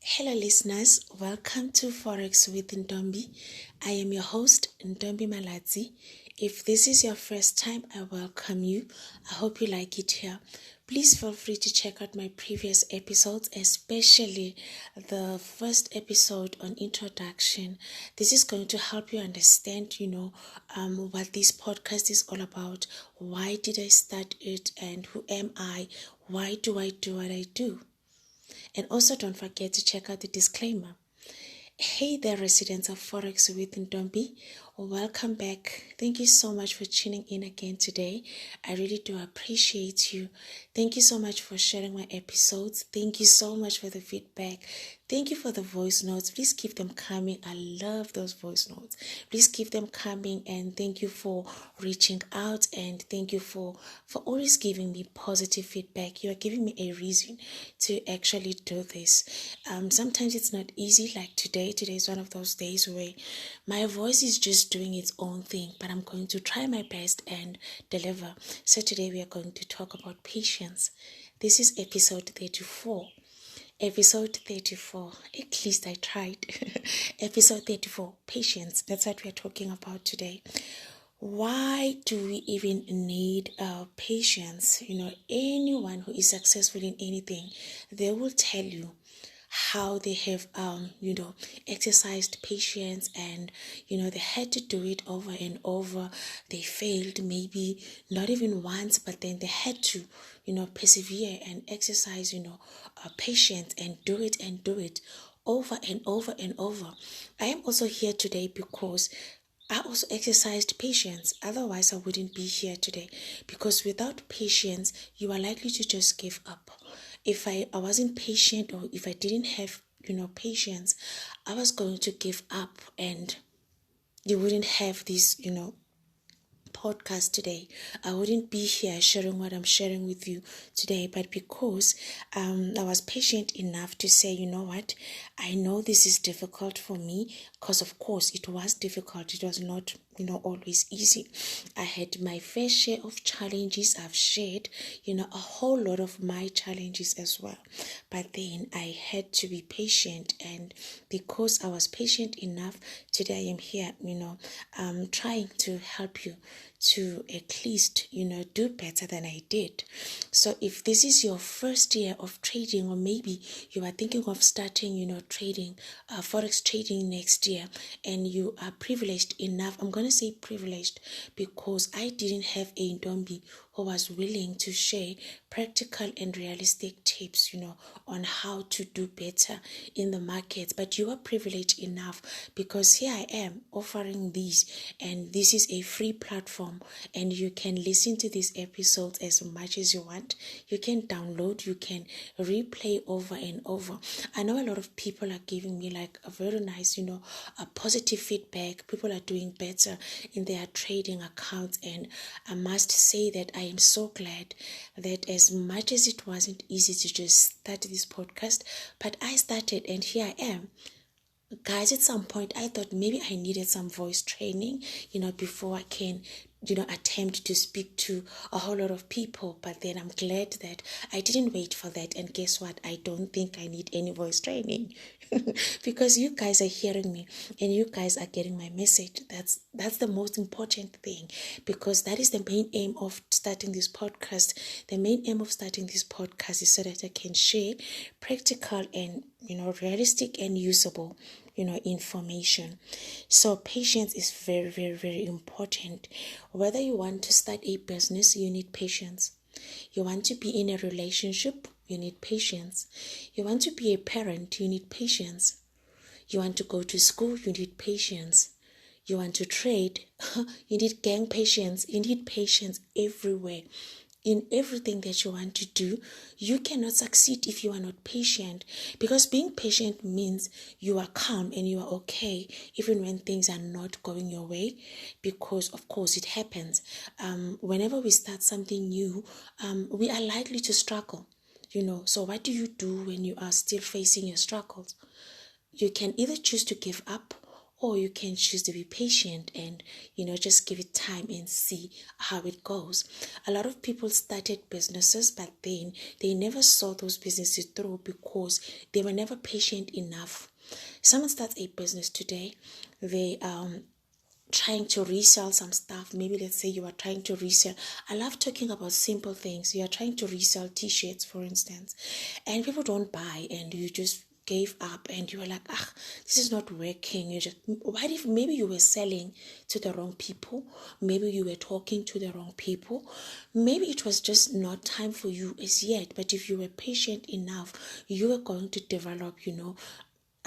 Hello, listeners. Welcome to Forex with Ntombi. I am your host, Ntombi Malatsi. If this is your first time, I welcome you. I hope you like it here. Please feel free to check out my previous episodes, especially the first episode on introduction. This is going to help you understand, what this podcast is all about. Why did I start it, and who am I? Why do I do what I do? And also don't forget to check out the disclaimer. Hey there, residents of Forex with Ntombi. Welcome back. Thank you so much for tuning in again today. I really do appreciate you. Thank you so much for sharing my episodes. Thank you so much for the feedback. Thank you for the voice notes. Please keep them coming. I love those voice notes. Please keep them coming, and thank you for reaching out, and thank you for always giving me positive feedback. You are giving me a reason to actually do this. Sometimes it's not easy, like today. Today is one of those days where my voice is just doing its own thing, but I'm going to try my best and deliver. So today we are going to talk about patience. This is episode 34. Episode 34. At least I tried. Episode 34. Patience. That's what we're talking about today. Why do we even need patience? Anyone who is successful in anything, they will tell you how they have exercised patience, and they had to do it over and over. They failed maybe not even once, but then they had to persevere and exercise patience, and do it over and over and over. I am also here today because I also exercised patience. Otherwise, I wouldn't be here today, because without patience, you are likely to just give up. If I wasn't patient, or if I didn't have, patience, I was going to give up, and you wouldn't have this, podcast today. I wouldn't be here sharing what I'm sharing with you today. But because I was patient enough to say, you know what, I know this is difficult for me, because of course it was difficult. It was not always easy. I had my fair share of challenges. I've shared a whole lot of my challenges as well, but then I had to be patient, and because I was patient enough, today I am here trying to help you to at least do better than I did. So if this is your first year of trading, or maybe you are thinking of starting trading, forex trading next year, and you are privileged enough, I'm going to say privileged because I didn't have a Ntombi who was willing to share practical and realistic tips on how to do better in the markets. But you are privileged enough because here I am offering these, and this is a free platform, and you can listen to these episodes as much as you want. You can download, you can replay over and over. I know a lot of people are giving me like a very nice a positive feedback. People are doing better in their trading accounts, and I must say that I am so glad that as much as it wasn't easy to just start this podcast, but I started, and here I am. Guys, at some point I thought maybe I needed some voice training before I can attempt to speak to a whole lot of people. But then I'm glad that I didn't wait for that, and guess what, I don't think I need any voice training because you guys are hearing me, and you guys are getting my message. That's the most important thing, because that is the main aim of starting this podcast. The main aim of starting this podcast is so that I can share practical and realistic and usable information. So patience is very, very, very important. Whether you want to start a business, you need patience. You want to be in a relationship, you need patience. You want to be a parent, you need patience. You want to go to school, you need patience. You want to trade, you need gang patience. You need patience everywhere. In everything that you want to do, you cannot succeed if you are not patient, because being patient means you are calm and you are okay even when things are not going your way, because of course it happens. Whenever we start something new, we are likely to struggle, so what do when you are still facing your struggles? You can either choose to give up, or you can choose to be patient and, just give it time and see how it goes. A lot of people started businesses, but then they never saw those businesses through because they were never patient enough. Someone starts a business today, they trying to resell some stuff. Maybe let's say you are trying to resell, I love talking about simple things. You are trying to resell t-shirts, for instance, and people don't buy, and you just gave up and you were like, this is not working. What if maybe you were selling to the wrong people? Maybe you were talking to the wrong people. Maybe it was just not time for you as yet. But if you were patient enough, you were going to develop,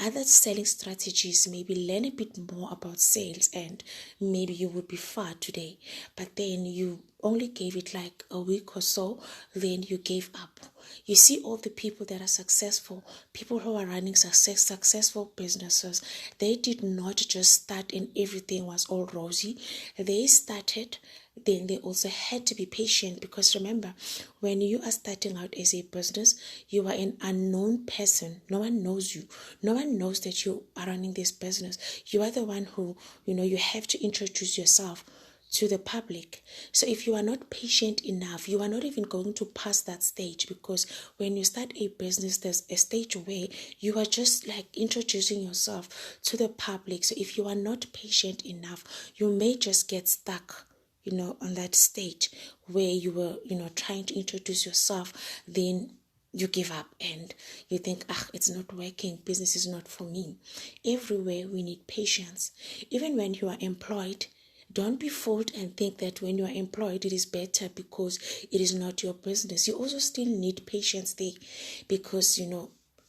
other selling strategies, maybe learn a bit more about sales, and maybe you would be far today. But then you only gave it like a week or so, then you gave up. You see all the people that are successful, people who are running successful businesses, they did not just start and everything was all rosy. They started, then they also had to be patient, because remember, when you are starting out as a business, you are an unknown person. No one knows you. No one knows that you are running this business. You are the one who, you have to introduce yourself to the public. So if you are not patient enough, you are not even going to pass that stage, because when you start a business, there's a stage where you are just like introducing yourself to the public. So if you are not patient enough, you may just get stuck on that stage where you were, trying to introduce yourself. Then you give up and you think, it's not working. Business is not for me. Everywhere we need patience. Even when you are employed, don't be fooled and think that when you are employed, it is better because it is not your business. You also still need patience there, because,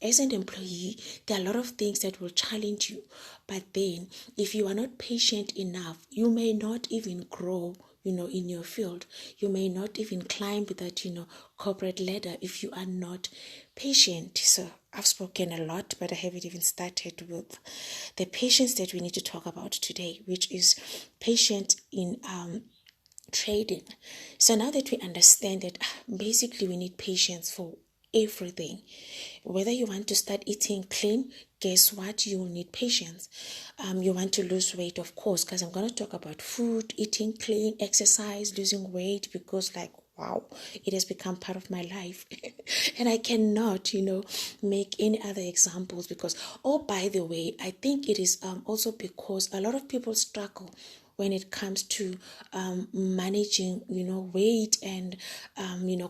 as an employee, there are a lot of things that will challenge you. But then, if you are not patient enough, you may not even grow, in your field. You may not even climb that, corporate ladder if you are not patient. So I've spoken a lot, but I haven't even started with the patience that we need to talk about today, which is patience in trading. So now that we understand that basically we need patience for everything, whether you want to start eating clean, guess what? You will need patience. You want to lose weight, of course, because I'm going to talk about food, eating clean, exercise, losing weight, because wow, it has become part of my life. And I cannot, make any other examples, because, by the way, I think it is also because a lot of people struggle when it comes to managing, weight and,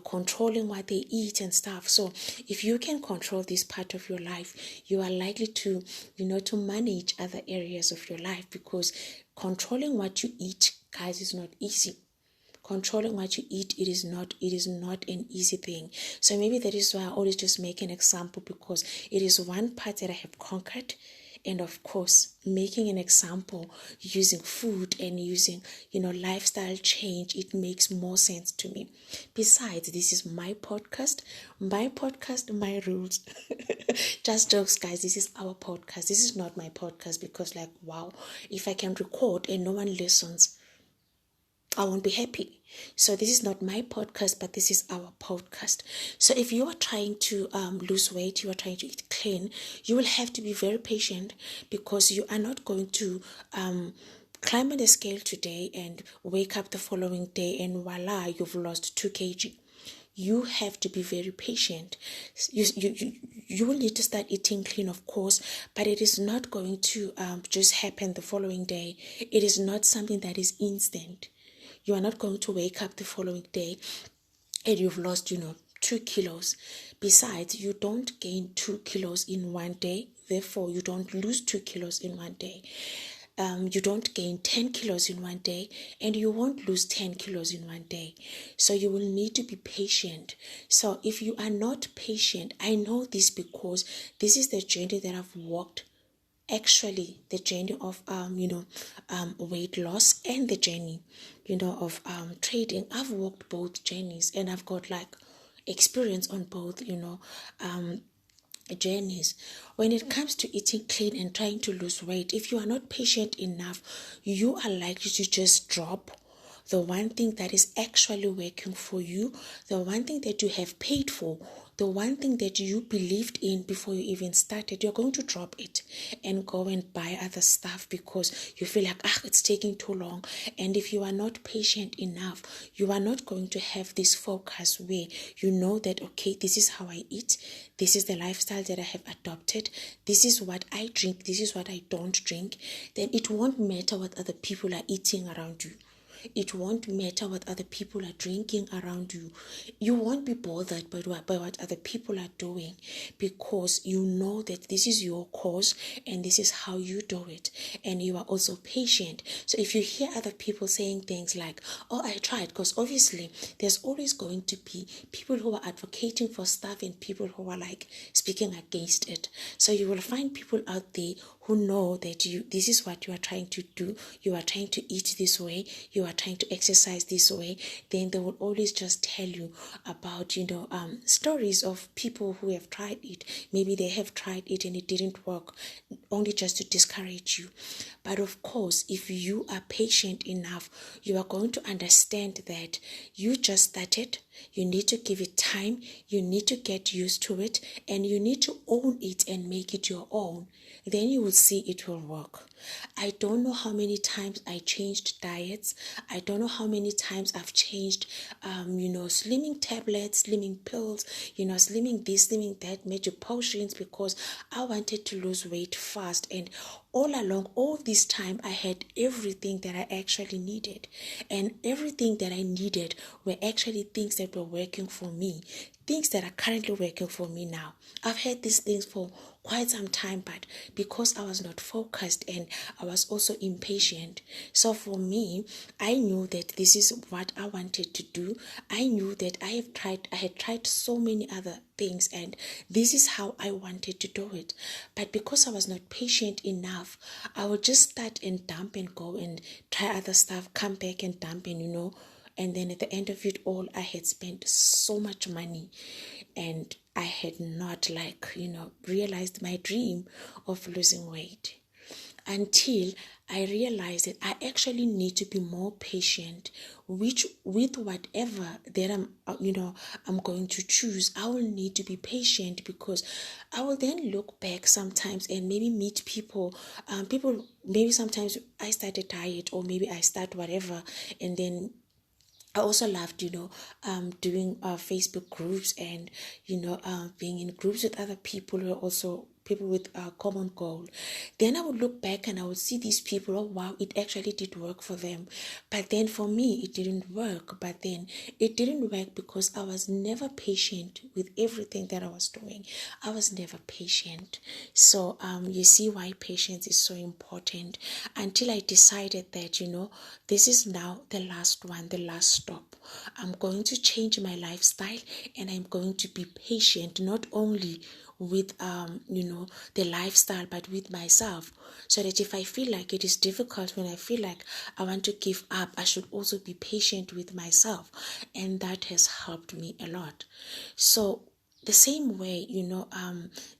controlling what they eat and stuff. So if you can control this part of your life, you are likely to, to manage other areas of your life, because controlling what you eat, guys, is not easy. Controlling what you eat, it is not an easy thing. So maybe that is why I always just make an example, because it is one part that I have conquered. And of course, making an example using food and using, lifestyle change, it makes more sense to me. Besides, this is my podcast, my rules. Just jokes, guys. This is our podcast. This is not my podcast, because wow, if I can record and no one listens, I won't be happy. So this is not my podcast, but this is our podcast. So if you are trying to lose weight, you are trying to eat clean, you will have to be very patient, because you are not going to climb on the scale today and wake up the following day and voila, you've lost 2 kg. You have to be very patient. You will need to start eating clean, of course, but it is not going to just happen the following day. It is not something that is instant. You are not going to wake up the following day and you've lost, 2 kilos. Besides, you don't gain 2 kilos in one day. Therefore, you don't lose 2 kilos in one day. You don't gain 10 kilos in one day, and you won't lose 10 kilos in one day. So you will need to be patient. So if you are not patient, I know this because this is the journey that I've walked. Actually, the journey of weight loss and the journey of trading. I've walked both journeys, and I've got experience on both journeys. When it comes to eating clean and trying to lose weight, if you are not patient enough, you are likely to just drop the one thing that is actually working for you, the one thing that you have paid for, the one thing that you believed in before you even started, you're going to drop it and go and buy other stuff because you feel like, it's taking too long. And if you are not patient enough, you are not going to have this focus where you know that, okay, this is how I eat, this is the lifestyle that I have adopted, this is what I drink, this is what I don't drink. Then it won't matter what other people are eating around you. It won't matter what other people are drinking around you. You won't be bothered by what other people are doing, because you know that this is your cause and this is how you do it, and you are also patient. So if you hear other people saying things like, oh, I tried, because obviously there's always going to be people who are advocating for stuff and people who are like speaking against it. So you will find people out there who know that this is what you are trying to do, you are trying to eat this way, you are trying to exercise this way. Then they will always just tell you about stories of people who have tried it. Maybe they have tried it and it didn't work, only just to discourage you. But of course, if you are patient enough, you are going to understand that you just started. You need to give it time, you need to get used to it, and you need to own it and make it your own. Then you will see it will work. I don't know how many times I changed diets. I don't know how many times I've changed, slimming tablets, slimming pills, slimming this, slimming that, major potions, because I wanted to lose weight fast. And all along, all this time, I had everything that I actually needed. And everything that I needed were actually things that were working for me, things that are currently working for me now. I've had these things for quite some time, but because I was not focused and I was also impatient. So for me, I knew that this is what I wanted to do. I knew that I had tried so many other things and this is how I wanted to do it. But because I was not patient enough, I would just start and dump and go and try other stuff, come back and dump and then at the end of it all, I had spent so much money and I had not realized my dream of losing weight, until I realized that I actually need to be more patient with whatever that I'm going to choose. I will need to be patient because I will then look back sometimes and maybe meet people maybe sometimes I start a diet or maybe I start whatever, and then I also loved, doing Facebook groups and, being in groups with other people who are also people with a common goal. Then I would look back and I would see these people, oh wow, it actually did work for them. But then for me, it didn't work. But then it didn't work because I was never patient with everything that I was doing. I was never patient. So you see why patience is so important, until I decided that, this is now the last one, the last stop. I'm going to change my lifestyle and I'm going to be patient, not only with the lifestyle but with myself, so that if I feel like it is difficult, when I feel like I want to give up, I should also be patient with myself, and that has helped me a lot. So the same way,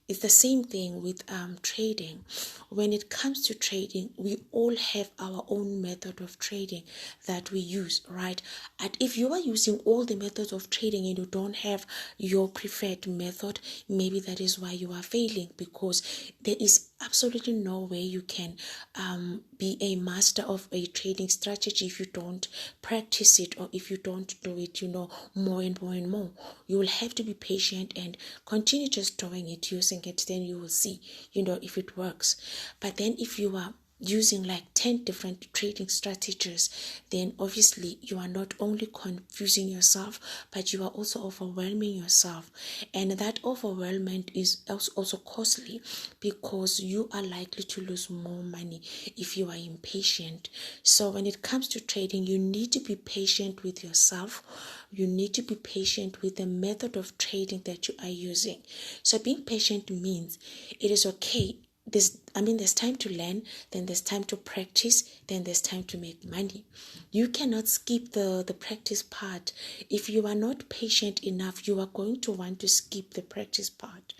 it's the same thing with trading. When it comes to trading, we all have our own method of trading that we use, right? And if you are using all the methods of trading and you don't have your preferred method, maybe that is why you are failing, because there is absolutely no way you can be a master of a trading strategy if you don't practice it, or if you don't do it more and more and more. You will have to be patient and continue just doing it, using it, then you will see if it works. But then if you are using like 10 different trading strategies, then obviously you are not only confusing yourself, but you are also overwhelming yourself, and that overwhelmment is also costly, because you are likely to lose more money if you are impatient. So when it comes to trading, you need to be patient with yourself. You need to be patient with the method of trading that you are using. So being patient means it is okay. There's time to learn, then there's time to practice, then there's time to make money. You cannot skip the practice part. If you are not patient enough, you are going to want to skip the practice part.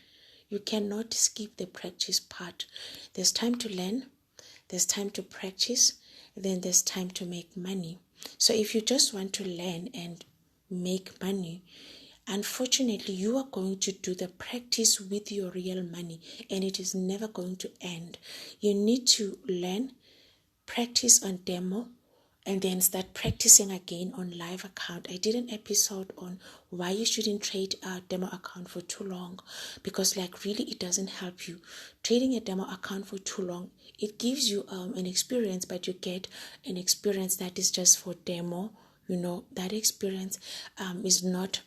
You cannot skip the practice part. There's time to learn, there's time to practice, then there's time to make money. So if you just want to learn and make money, unfortunately, you are going to do the practice with your real money, and it is never going to end. You need to learn, practice on demo, and then start practicing again on live account. I did an episode on why you shouldn't trade a demo account for too long, because really it doesn't help you. Trading a demo account for too long, it gives you an experience, but you get an experience that is just for demo. That experience is not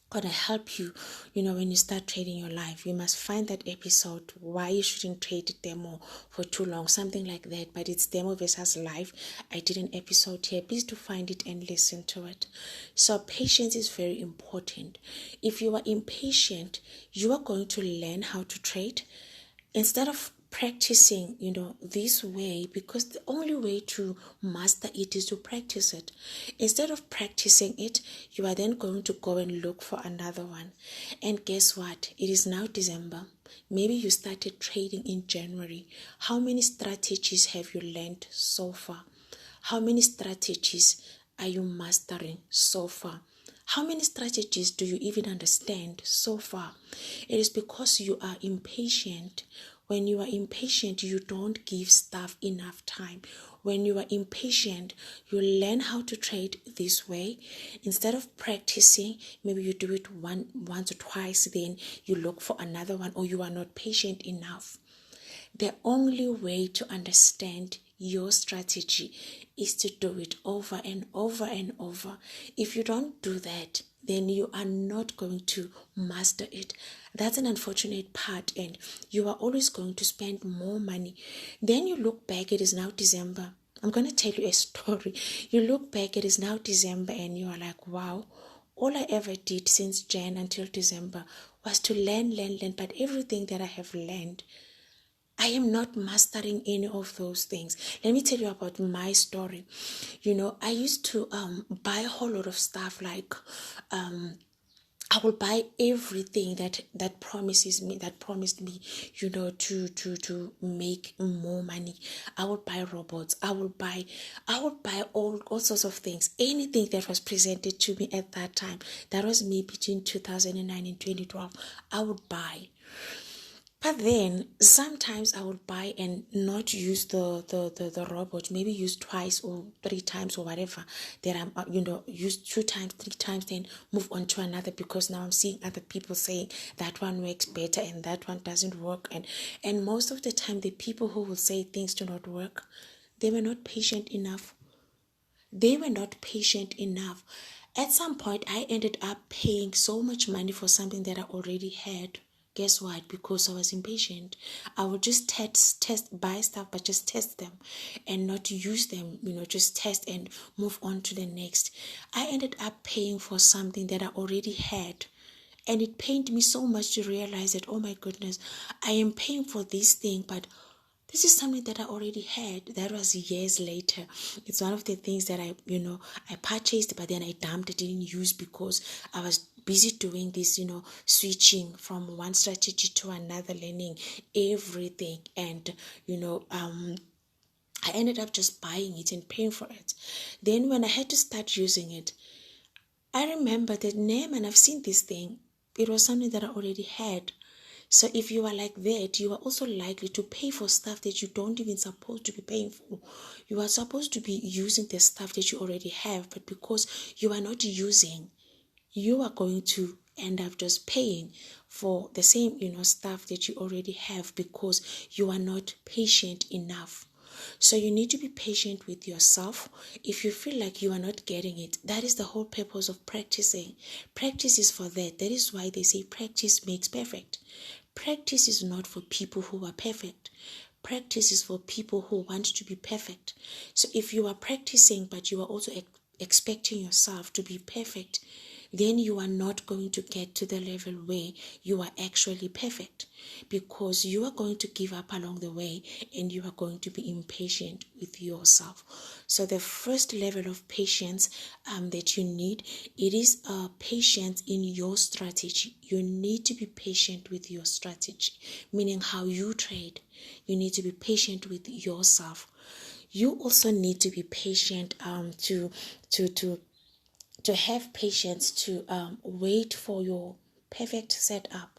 gonna help you, when you start trading your life. You must find that episode, why you shouldn't trade demo for too long, something like that, but it's demo versus live. I did an episode here. Please do find it and listen to it. So patience is very important. If you are impatient, you are going to learn how to trade instead of practicing this way, because the only way to master it is to practice it. Instead of practicing it, you are then going to go and look for another one. And guess what? It is now December. Maybe you started trading in January. How many strategies have you learned so far? How many strategies are you mastering so far? How many strategies do you even understand so far? It is because you are impatient. When you are impatient, you don't give stuff enough time. When you are impatient, you learn how to trade this way. Instead of practicing, maybe you do it once or twice, then you look for another one, or you are not patient enough. The only way to understand your strategy is to do it over and over and over. If you don't do that, then you are not going to master it. That's an unfortunate part, and you are always going to spend more money. Then you look back, it is now December. I'm going to tell you a story. You look back, it is now December, and you are like, wow, all I ever did since Jan until December was to learn, but everything that I have learned, I am not mastering any of those things. Let me tell you about my story. I used to buy a whole lot of stuff, like I will buy everything that promised me, to make more money. I will buy robots. I will buy all sorts of things. Anything that was presented to me at that time. That was me between 2009 and 2012. I would buy. But then sometimes I would buy and not use the robot, maybe use twice or three times or whatever. Then I'm use 2 times, 3 times, then move on to another, because now I'm seeing other people saying that one works better and that one doesn't work. And most of the time, the people who will say things do not work, they were not patient enough. At some point, I ended up paying so much money for something that I already had. Guess what? Because I was impatient. I would just buy stuff, but just test them and not use them, just test and move on to the next. I ended up paying for something that I already had. And it pained me so much to realize that, oh my goodness, I am paying for this thing, but this is something that I already had. That was years later. It's one of the things that I purchased, but then I dumped it, didn't use, because I was busy doing this, switching from one strategy to another, learning everything. And, I ended up just buying it and paying for it. Then when I had to start using it, I remember that, man, I've seen this thing. It was something that I already had. So if you are like that, you are also likely to pay for stuff that you don't even supposed to be paying for. You are supposed to be using the stuff that you already have, but because you are not using, you are going to end up just paying for the same, stuff that you already have, because you are not patient enough. So you need to be patient with yourself. If you feel like you are not getting it, that is the whole purpose of practicing. Practice is for that. That is why they say practice makes perfect. Practice is not for people who are perfect. Practice is for people who want to be perfect. So if you are practicing, but you are also expecting yourself to be perfect, then you are not going to get to the level where you are actually perfect, because you are going to give up along the way and you are going to be impatient with yourself. So the first level of patience that you need, it is patience in your strategy. You need to be patient with your strategy, meaning how you trade. You need to be patient with yourself. you also need to be patient to have patience to wait for your perfect setup.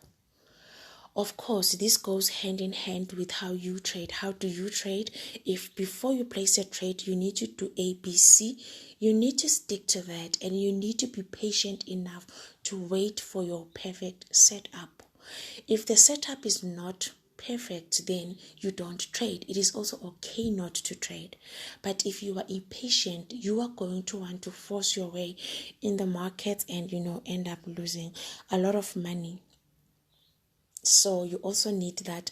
Of course, this goes hand in hand with how you trade. How do you trade? If before you place a trade, you need to do ABC, you need to stick to that, and you need to be patient enough to wait for your perfect setup. If the setup is not perfect, then you don't trade. It is also okay not to trade. But if you are impatient, you are going to want to force your way in the market and end up losing a lot of money. So you also need that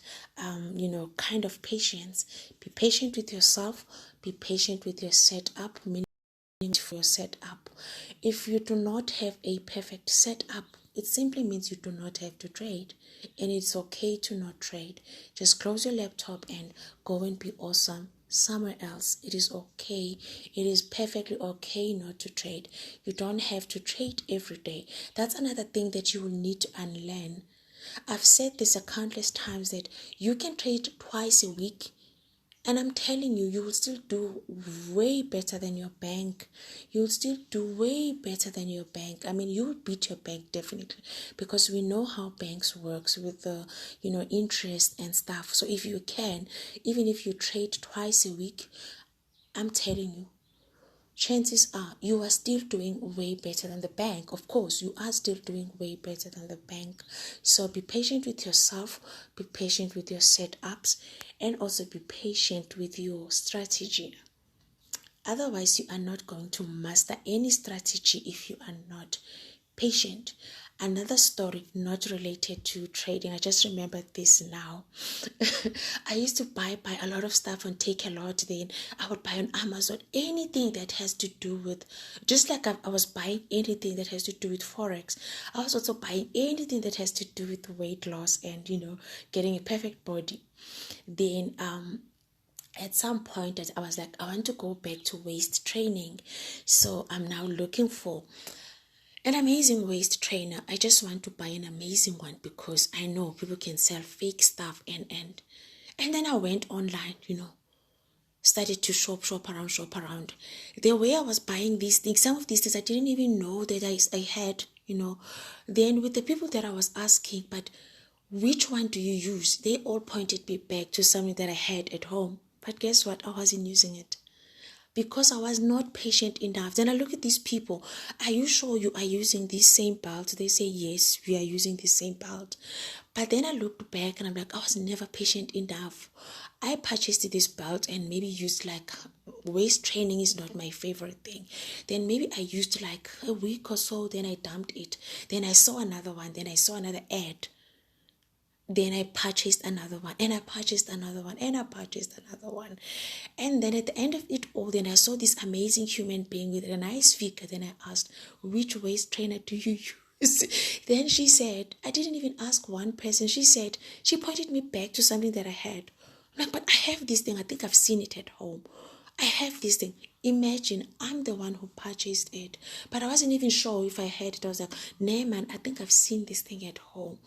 kind of patience. Be patient with yourself, be patient with your setup, for your setup. If you do not have a perfect setup, it simply means you do not have to trade, and it's okay to not trade. Just close your laptop and go and be awesome somewhere else. It is okay. It is perfectly okay not to trade. You don't have to trade every day. That's another thing that you will need to unlearn. I've said this a countless times that you can trade twice a week, and I'm telling you, you will still do way better than your bank. You'll still do way better than your bank. I mean, you will beat your bank definitely, because we know how banks works with the, interest and stuff. So if you can, even if you trade twice a week, I'm telling you, chances are you are still doing way better than the bank. Of course, you are still doing way better than the bank. So be patient with yourself, be patient with your setups, and also be patient with your strategy. Otherwise, you are not going to master any strategy if you are not patient. Another story not related to trading, I just remembered this now. I used to buy a lot of stuff on Takealot. Then I would buy on Amazon anything that has to do with, just like I was buying anything that has to do with Forex. I was also buying anything that has to do with weight loss and getting a perfect body. Then at some point I was like, I want to go back to waist training. So I'm now looking for an amazing waist trainer. I just want to buy an amazing one because I know people can sell fake stuff and then I went online, started to shop around. The way I was buying these things, some of these things I didn't even know that I had, Then with the people that I was asking, but which one do you use? They all pointed me back to something that I had at home. But guess what? I wasn't using it because I was not patient enough. Then I look at these people. Are you sure you are using this same belt? They say, yes, we are using the same belt. But then I looked back and I'm like, I was never patient enough. I purchased this belt and maybe used waist training is not my favorite thing. Then maybe I used a week or so, then I dumped it. Then I saw another one, then I saw another ad. Then I purchased another one, and I purchased another one, and I purchased another one. And then at the end of it all, then I saw this amazing human being with a nice figure. Then I asked, which waist trainer do you use? Then she said, I didn't even ask one person. She said, she pointed me back to something that I had. I'm like, but I have this thing. I think I've seen it at home. I have this thing. Imagine I'm the one who purchased it, but I wasn't even sure if I had it. I was like, nah, man, I think I've seen this thing at home.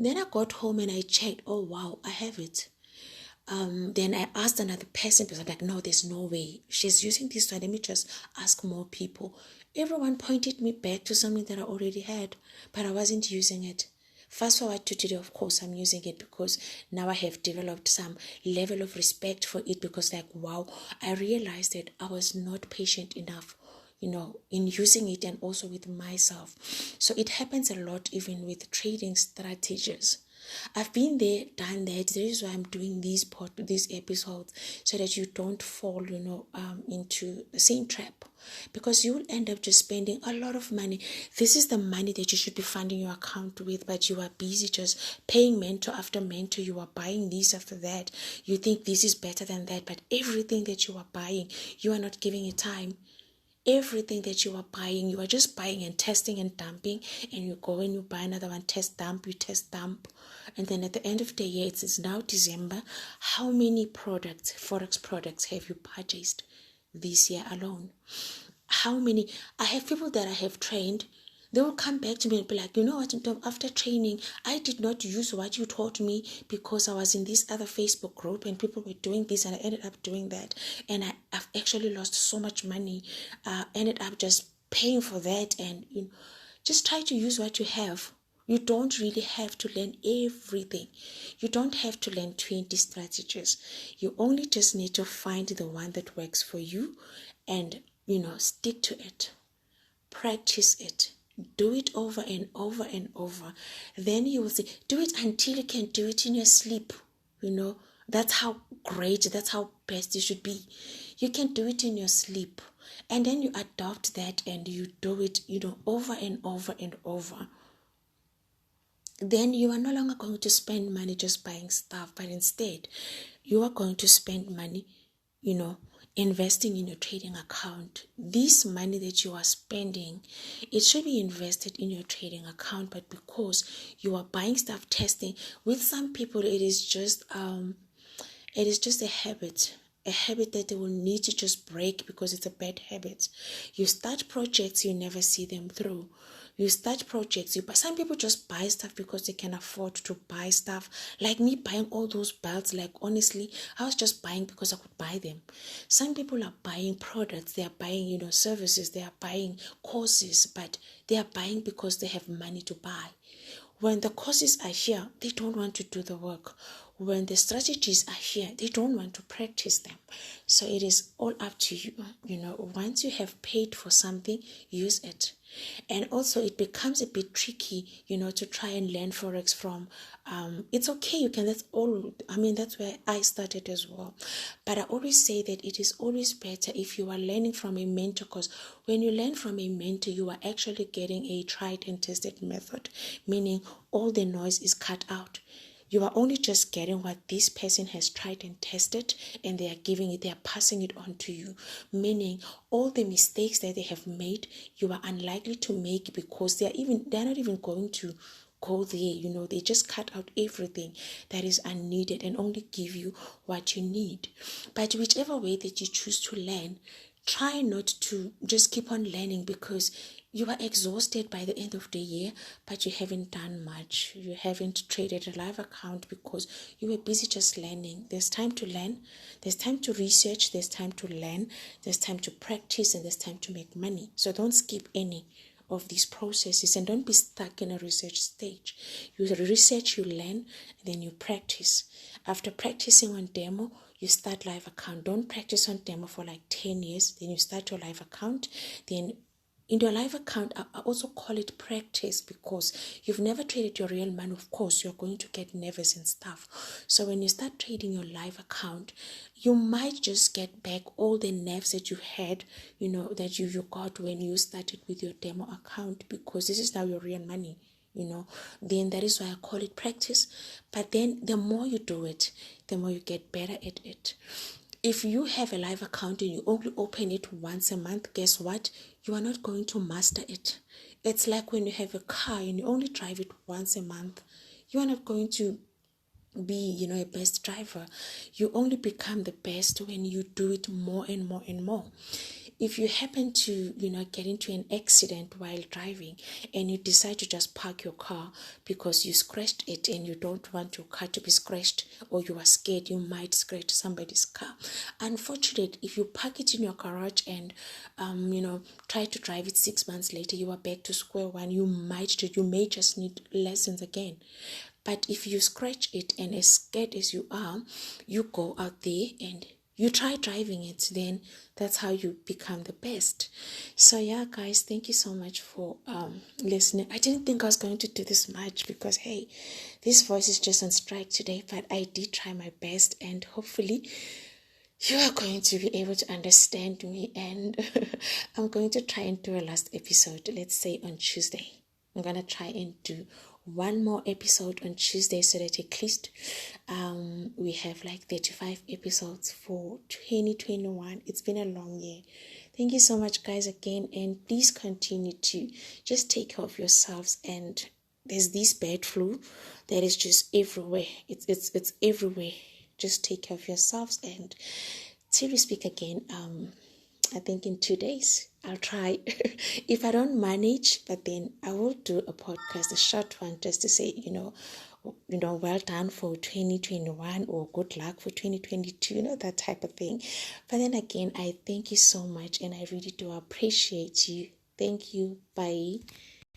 Then I got home and I checked. Oh, wow, I have it. Then I asked another person because I'm like, no, there's no way. She's using this one. Let me just ask more people. Everyone pointed me back to something that I already had, but I wasn't using it. Fast forward to today, of course, I'm using it because now I have developed some level of respect for it because wow, I realized that I was not patient enough, in using it and also with myself. So it happens a lot even with trading strategies. I've been there, done that. That is why I'm doing these episodes so that you don't fall, into the same trap, because you will end up just spending a lot of money. This is the money that you should be funding your account with, but you are busy just paying mentor after mentor. You are buying this after that. You think this is better than that, but everything that you are buying, you are not giving it time. Everything that you are buying, you are just buying and testing and dumping, and you go and you buy another one, test dump, and then at the end of the year, it's now December. How many forex products have you purchased this year alone? How many? I have people that I have trained. They will come back to me and be like, you know what, after training, I did not use what you taught me because I was in this other Facebook group and people were doing this and I ended up doing that. And I've actually lost so much money. Ended up just paying for that. And just try to use what you have. You don't really have to learn everything. You don't have to learn 20 strategies. You only just need to find the one that works for you and, stick to it. Practice it. Do it over and over and over. Then you will see. Do it until you can do it in your sleep. That's how great, that's how best you should be. You can do it in your sleep. And then you adopt that and you do it, over and over and over. Then you are no longer going to spend money just buying stuff, but instead you are going to spend money, investing in your trading account. This money that you are spending, it should be invested in your trading account, but because you are buying stuff, testing, with some people it is just a habit. A habit that they will need to just break because it's a bad habit. You start projects, you never see them through. You start projects, some people just buy stuff because they can afford to buy stuff. Like me buying all those belts, like honestly, I was just buying because I could buy them. Some people are buying products, they are buying, services, they are buying courses, but they are buying because they have money to buy. When the courses are here, they don't want to do the work. When the strategies are here, they don't want to practice them. So it is all up to you. Once you have paid for something, use it. And also it becomes a bit tricky, to try and learn Forex from. It's okay, that's where I started as well. But I always say that it is always better if you are learning from a mentor, because when you learn from a mentor, you are actually getting a tried and tested method, meaning all the noise is cut out. You are only just getting what this person has tried and tested, and they are passing it on to you. Meaning all the mistakes that they have made, you are unlikely to make because they're not even going to go there. They just cut out everything that is unneeded and only give you what you need. But whichever way that you choose to learn, try not to just keep on learning because you are exhausted by the end of the year, but you haven't done much. You haven't traded a live account because you were busy just learning. There's time to learn. There's time to research. There's time to learn. There's time to practice, and there's time to make money. So don't skip any of these processes and don't be stuck in a research stage. You research, you learn, and then you practice. After practicing on demo, you start live account. Don't practice on demo for like 10 years. Then you start your live account. Then in your live account, I also call it practice because you've never traded your real money. Of course, you're going to get nervous and stuff. So when you start trading your live account, you might just get back all the nerves that you had, that you got when you started with your demo account, because this is now your real money. Then that is why I call it practice. But then the more you do it, the more you get better at it. If you have a live account and you only open it once a month, guess what? You are not going to master it. It's like when you have a car and you only drive it once a month. You are not going to be, a best driver. You only become the best when you do it more and more and more. If you happen to, get into an accident while driving and you decide to just park your car because you scratched it and you don't want your car to be scratched, or you are scared you might scratch somebody's car. Unfortunately, if you park it in your garage and, try to drive it 6 months later, you are back to square one. You may just need lessons again. But if you scratch it and as scared as you are, you go out there and you try driving it, then that's how you become the best. So yeah, guys, thank you so much for listening. I didn't think I was going to do this much because, hey, this voice is just on strike today, but I did try my best, and hopefully you are going to be able to understand me. And I'm going to try and do a last episode, let's say on Tuesday. I'm going to try and do one more episode on Tuesday so that at least we have like 35 episodes for 2021. It's been a long year. Thank you so much, guys, again, and please continue to just take care of yourselves. And there's this bad flu that is just everywhere. It's everywhere. Just take care of yourselves, and till we speak again, I think in 2 days. I'll try. If I don't manage, but then I will do a podcast, a short one, just to say, well done for 2021 or good luck for 2022, that type of thing. But then again, I thank you so much and I really do appreciate you. Thank you. Bye.